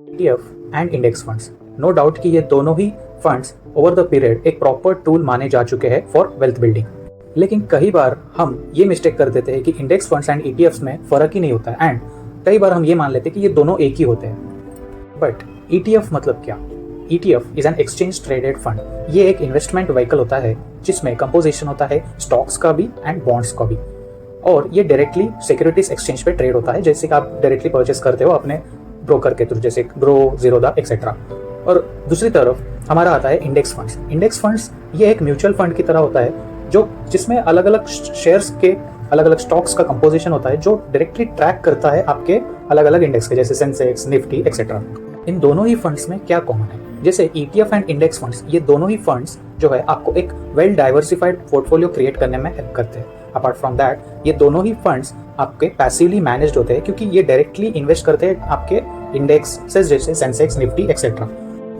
ETF and index funds, no doubt कि ये दोनों ही फंड्स ओवर द पीरियड एक प्रॉपर टूल माने जा चुके हैं फॉर वेल्थ बिल्डिंग। लेकिन कई बार हम ये मिस्टेक कर देते हैं कि इंडेक्स फंड्स एंड ETFs में फर्क ही नहीं होता है, एंड कई बार हम ये मान लेते हैं कि ये दोनों एक ही होते हैं। बट ETF मतलब क्या? ETF is an exchange traded fund. ये एक इन्वेस्टमेंट व्हीकल होता है जिसमें कंपोजिशन होता है स्टॉक्स का भी एंड बॉन्ड्स का भी, और ये डायरेक्टली सिक्योरिटीज एक्सचेंज पे ट्रेड होता है, जैसे कि आप डायरेक्टली परचेस करते हो अपने ब्रोकर के थ्रू, जैसे ग्रो, जीरोधा एक्सेट्रा। और दूसरी तरफ हमारा आता है इंडेक्स फंड्स। इंडेक्स फंड्स ये एक म्यूचुअल फंड की तरह होता है जिसमें अलग अलग शेयर्स के अलग अलग स्टॉक्स का कंपोजिशन होता है, जो डायरेक्टली ट्रैक करता है आपके अलग अलग इंडेक्स के, जैसे सेंसेक्स, निफ्टी एक्सेट्रा। इन दोनों ही फंड्स में क्या कॉमन है? जैसे ETF एंड इंडेक्स फंड्स, ये दोनों ही फंड्स जो है आपको एक वेल डाइवर्सिफाइड पोर्टफोलियो क्रिएट करने में हेल्प करते हैं। अपार्ट फ्रॉम दैट, ये दोनों ही फंड्स आपके पैसिवली मैनेज्ड होते हैं, क्योंकि ये डायरेक्टली इन्वेस्ट करते हैं आपके इंडेक्स से, जैसे सेंसेक्स, निफ्टी एक्सेट्रा।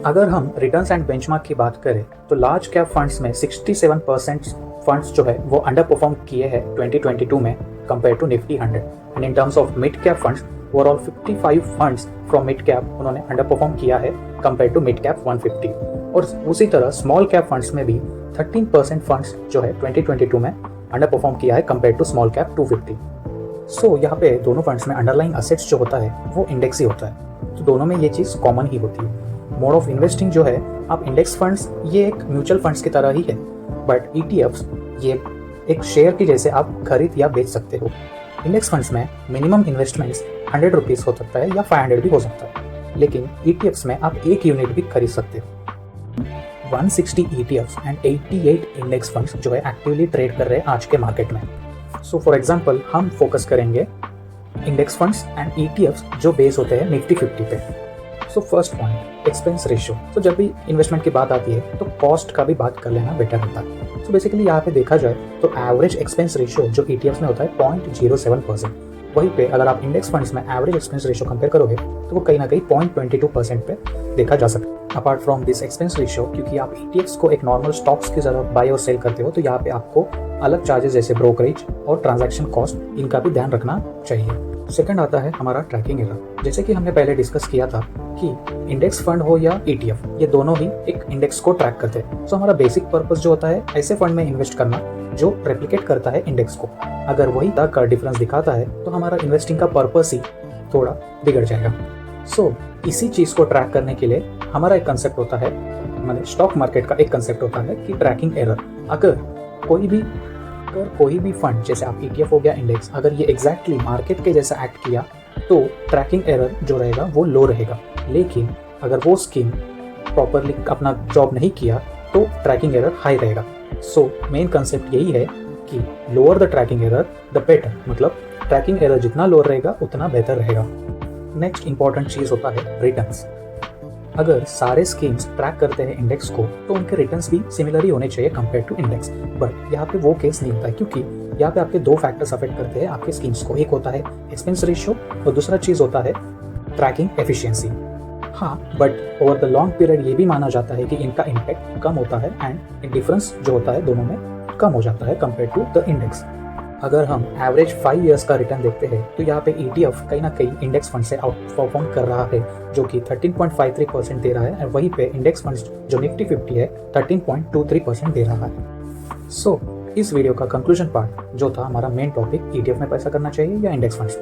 अगर हम रिटर्न्स एंड बेंचमार्क की बात करें तो लार्ज कैप फंड्स में 67% फंड्स जो है वो अंडर परफॉर्म किए हैं 2022 में compare to Nifty 100। And in terms of mid cap funds, overall 55 funds from mid cap उन्होंने अंडर परफॉर्म किया है कंपेयर टू मिड कैप 150। और उसी तरह स्मॉल कैप फंड्स में भी 13% फंड्स जो है 2022 में अंडर परफॉर्म किया है कंपेयर टू स्मॉल कैप 250। सो यहाँ पे दोनों फंड्स में अंडरलाइंग असेट्स जो होता है वो इंडेक्स ही होता है, तो दोनों में ये चीज़ कॉमन ही होती है। मोड ऑफ इन्वेस्टिंग जो है, आप इंडेक्स फंड्स ये एक म्यूचुअल फंड्स की तरह ही है, बट ETFs ये एक शेयर की जैसे आप खरीद या बेच सकते हो। इंडेक्स फंड्स में मिनिमम इन्वेस्टमेंट्स 100 रुपीज़ हो सकता है या 500 भी हो सकता है, लेकिन ETFs में आप 1 यूनिट भी खरीद सकते हो। 160 ETFs एंड 88 इंडेक्स फंड्स जो है एक्टिवली ट्रेड कर रहे हैं आज के मार्केट में। सो फॉर एग्जांपल हम फोकस करेंगे इंडेक्स फंड्स एंड ETFs जो बेस होते हैं निफ्टी 50 पे। So first point, expense ratio. तो जब भी इन्वेस्टमेंट की बात आती है तो कॉस्ट का भी बात कर लेना बेटर रहता है। सो बेसिकली यहाँ पे देखा जाए तो एवरेज एक्सपेंस रेशियो जो ETFs में होता है 0.07%, वहीं पे अगर आप इंडेक्स फंड्स में एवरेज एक्सपेंस रेशियो कंपेयर करोगे तो वो कहीं ना कहीं 0.22% पे देखा जा सकता है। Apart from this expense ratio, क्योंकि आप ETFs को एक नॉर्मल स्टॉक्स की तरह बाय और सेल करते हो, तो यहाँ पे आपको अलग चार्जेस जैसे ब्रोकरेज और ट्रांजैक्शन कॉस्ट, इनका भी ध्यान रखना चाहिए। सेकंड आता है हमारा ट्रैकिंग एरर। जैसे कि हमने पहले डिस्कस किया था कि इंडेक्स फंड हो या ETF, ये दोनों ही एक इंडेक्स को ट्रैक करते हैं। सो हमारा बेसिक पर्पस जो होता है ऐसे फंड में इन्वेस्ट करना जो रेप्लिकेट करता है इंडेक्स को। अगर वही तक का डिफरेंस दिखाता है तो हमारा इन्वेस्टिंग का पर्पस ही थोड़ा बिगड़ जाएगा। सो इसी चीज़ को ट्रैक करने के लिए हमारा एक कंसेप्ट होता है, मतलब स्टॉक मार्केट का एक कंसेप्ट होता है कि ट्रैकिंग एरर। अगर कोई भी फंड, जैसे आप ETF हो गया, इंडेक्स, अगर ये एग्जैक्टली मार्केट के जैसा एक्ट किया तो ट्रैकिंग एरर जो रहेगा वो लो रहेगा। लेकिन अगर वो स्कीम प्रॉपरली अपना जॉब नहीं किया तो ट्रैकिंग एरर हाई रहेगा। सो मेन कंसेप्ट यही है कि lower the tracking error the better, मतलब ट्रैकिंग एरर जितना लोअर रहेगा उतना बेहतर रहेगा। नेक्स्ट इंपॉर्टेंट चीज़ होता है रिटर्न्स। अगर सारे स्कीम्स ट्रैक करते हैं इंडेक्स को तो उनके रिटर्न्स भी सिमिलर ही होने चाहिए कंपेयर टू इंडेक्स, बट यहाँ पे वो केस नहीं होता है, क्योंकि यहाँ पे आपके दो फैक्टर्स अफेक्ट करते हैं आपके स्कीम्स को। एक होता है एक्सपेंस रेशियो और दूसरा चीज़ होता है ट्रैकिंग एफिशिएंसी। हाँ, but over the long period ये भी माना जाता है कि इनका इम्पैक्ट कम होता है एंड डिफरेंस जो होता है दोनों में कम हो जाता है कंपेयर टू द इंडेक्स। अगर हम एवरेज 5 इयर्स का रिटर्न देखते हैं तो यहाँ पे ETF कहीं ना कहीं इंडेक्स फंड से आउट परफॉर्म कर रहा है, जो कि 13.53% दे रहा है, और वहीं पे इंडेक्स फंड जो निफ्टी 50 है 13.23% दे रहा है। सो इस वीडियो का कंक्लूजन पार्ट जो था हमारा मेन टॉपिक, ETF में पैसा करना चाहिए या इंडेक्स फंड्स,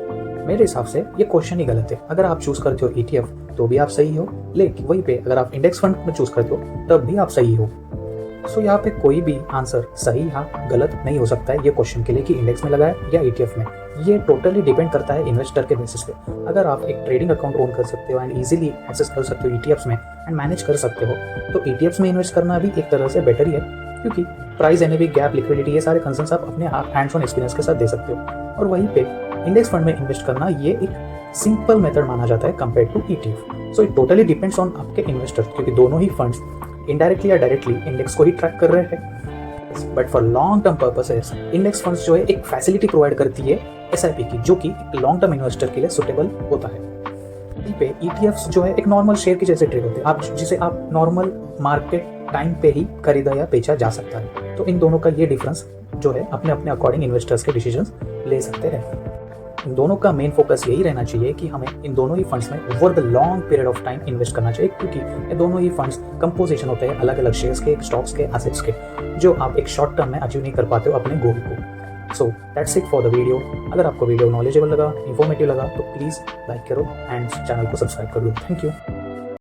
मेरे हिसाब से ये क्वेश्चन ही गलत है। अगर आप चूज करते हो ETF तो भी आप सही हो, लेकिन वहीं पे अगर आप इंडेक्स फंड में चूज करते हो तब भी आप सही हो। सो यहाँ पे कोई भी आंसर सही या गलत नहीं हो सकता है ये क्वेश्चन के लिए कि इंडेक्स में लगाए या ETF में। ये टोटली डिपेंड करता है इन्वेस्टर के बेसिस पे। अगर आप एक ट्रेडिंग अकाउंट ओन कर सकते हो एंड इजीली एक्सेस कर सकते हो ETFs में एंड मैनेज कर सकते हो, तो ETFs में इन्वेस्ट करना भी एक तरह से बेटर ही है, क्योंकि प्राइस, NAV, गैप, लिक्विडिटी, ये सारे कंसर्न्स आप अपने हैंड्स ऑन एक्सपीरियंस के साथ दे सकते हो। और वहीं पे इंडेक्स फंड में इन्वेस्ट करना ये एक सिंपल मेथड माना जाता है compare to ETF। So it totally depends on आपके इन्वेस्टर, क्योंकि दोनों ही फंड्स इनडायरेक्टली या डायरेक्टली इंडेक्स को ही ट्रैक कर रहे हैं। But for long term purposes index funds जो है एक फैसिलिटी प्रोवाइड करती है SIP की, जो कि लॉन्ग टर्म इन्वेस्टर के लिए सुटेबल होता है। पे ETFs जो है एक नॉर्मल शेयर की जैसे ट्रेड होते हैं, जिसे आप नॉर्मल मार्केट टाइम पे ही खरीदा या बेचा जा सकता है। तो इन दोनों का ये डिफरेंस जो है अपने अपने अकॉर्डिंग इन्वेस्टर्स के डिसीजंस ले सकते हैं। इन दोनों का मेन फोकस यही रहना चाहिए कि हमें इन दोनों ही फंड्स में over the long period of time invest करना चाहिए, क्योंकि ये दोनों ही फंड्स कंपोजिशन होते हैं अलग अलग शेयर्स के, स्टॉक्स के, एसेट्स के, जो आप एक शॉर्ट टर्म में अचीव नहीं कर पाते हो अपने गोल को। So that's it for the video. अगर आपको वीडियो नॉलेजेबल लगा, इन्फॉर्मेटिव लगा तो प्लीज़ लाइक करो एंड चैनल को सब्सक्राइब कर लो। Thank you.